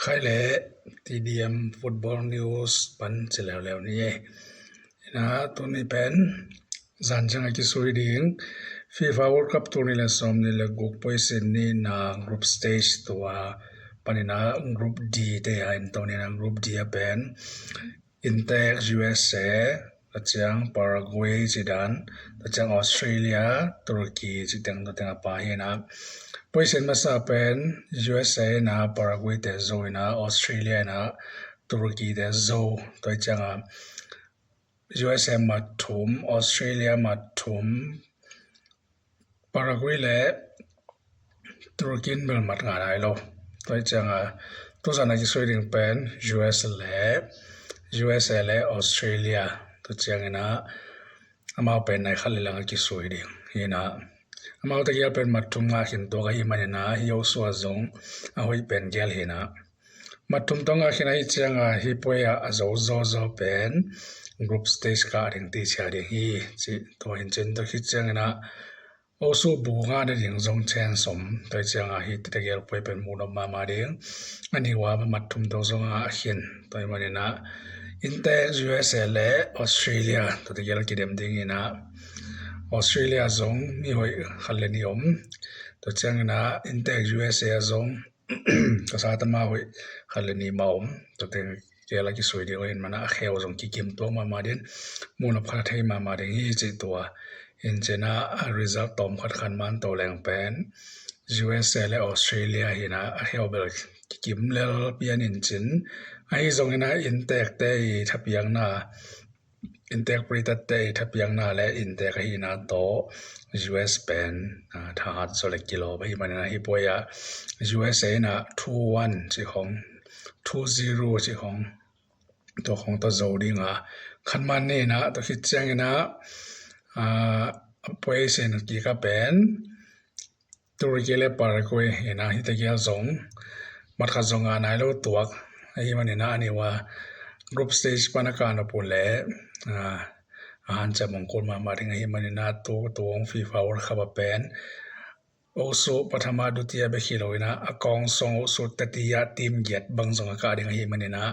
ใครแหละ TDM Football News ปันสิแล้วนี่นะตัวนี้เป็นสันจังกิสุยดิง FIFA World Cup ตัวนี้ละสมนี่ละกุกไปสินี่นะ Group Stage ตัวปันนะ Group D แต่อันตัวนี้นะ Group D เป็น Inter USA ตะจัง Paraguay จิดันตะจัง Australia ตุรกีจิดังตะจังปาเฮนะPosition มาซาเป็น USA นะ Paraguay แต่โซนะ Australia นะตุรกีแต่โซตัวจังUSA มาทุ่ม Australia มาทุ่ม Paraguay และตุรกีเป็นมัดงานอะไร咯ตัวจังตัวสันนิษฐานเป็น USA และ Australia ตัวจังนะมาเป็นในขั้นหลังกิสวยดิเห็นนะมาตะเกียเป็นมัดทุ่มงาหินตัวก็หิมันนะฮิโอสวาซงเอาไว้เป็นเกลเห็นนะมัดทุ่มตัวงาหินไอ้จังฮิปวยอาโซเป็น Group Stage ก็ถึงที่เชียร์ฮีจิตัวเห็นเจนตัวคิดจังนะโอสูบูงาได้ถึงทรงเชนสมตัวจังฮิตะเกียไปเป็นมูลมาเดียงอันนี้ว่ามัดทุ่มตัวทรงงาหินตัวมันนะInter USA และ Australia ตัวเกียกิเดมดิ้งนะ Australia ซงมีหอยขันเลนิยมตัวจังนะ Inter USA ซงก็สาธมาหอยขันเลนิมาวตัวเกียกิสวยเดียวเห็นมันนะเขียวซงกิกิมตัวมาเดียนมูลพัฒน์ให้มาเดียงฮีจิตัวเห็นเจนะ result ตอมขัดขันมันตัวแรงเป็น USA และ Australia เห็นนะเขียวเบลกิกิมแล้วเปลี่ยนจินไอ้ซงนะอินเตกเตยทับยังนะอินเตกปริตัดเตยทับยังนะและอินเตกหินะโต US เป็นทหารโซเลกิโลไปมันนะฮิปวยะ USA นะ 2-1 จิของ 2-0 จิของตัวของตัวโซดิงคันมันนี่นะตัวคิดจังนะปวยเซนกีก็เป็นตุรกีและปารากวัยเห็นนะฮิตะเกียซงมัดขัดซงนายโลตัวไอ้มันนะนี่ว่า Group Stage ปานการปุเลอาหารจะมงคลมาถึงไอ้มันนะตัวของ FIFA World Cup เป็นโอสุปฐมดุติยะเบคิโลนะอกองซงโอสุตติยะทีมเย็ดบังซงกาดิงไอ้มันนะ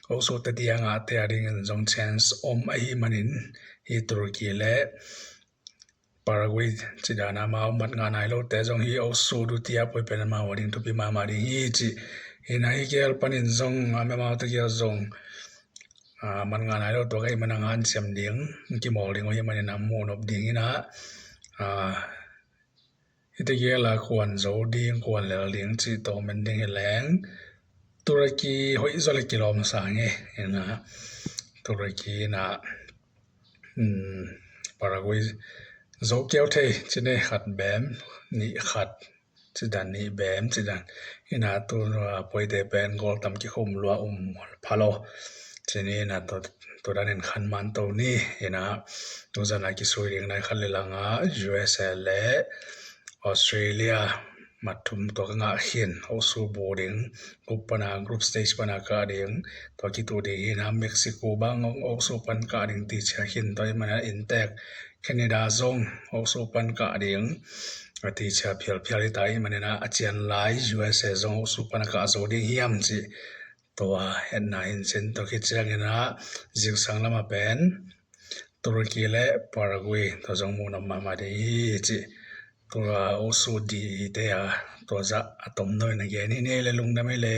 โอสุตติยะงาเตอดิงซง chance ไอ้มันฮิตุรกีและParaguay จิดานามามัดงานไอโลแต่ซงฮีโอสุดุติยะไปเป็นมาวันดิงทุปิมาดิงฮีจิฮินาฮิเกลปันินซงมาตะเกียซงมันงานไอโลตัวก็มันงานเสียมดิงกิมอลดิงว่ามันนำมูนอบดิงนะฮิตะเกียละควรโซดิงควรเลเลียงจิโตมันดิงแรงตุรกีหอยซอลกิโลมสางเห็นนะตุรกีนะParaguayโซเกียวเทจิเนขัดแบมนี่ขัดจิดันนี่แบมจิดันฮินาตัวปอยเดเป็นกอลตำกิคุมลัวพาโลจินี่นะตัวด้านนี้ขันมันตัวนี้เห็นนะตัวจะนักกิสวยเรื่องในขันเลลังUSA และ Australia มาทุ่มตัวงาเขียนเอาสูบดิ่งกรุ๊ปปนากรุ๊ปสเตจปนากาดิ่งตัวกิตัวดิ่งนะเม็กซิโกบางเอาสูปันกาดิ่งตีเชียเขียนตัวมันอินเตกแคนาดาซงเอาสูปันกาดิ่งตีเชียเพียริตายมันนะอาเจียนไล USA ซงเอาสูปันกาโซดิ่งเฮียมจีตัวเห็นนะเห็นเส้นตัวคิดจังนะจิกสังละมาเป็นตุรกีและปารากวัยตัวจงมูนมาดีจีตัวโอสูดีเดียตัวจะอะตอมน้อยนะแกนี่เลยลุงได้ไหมเลย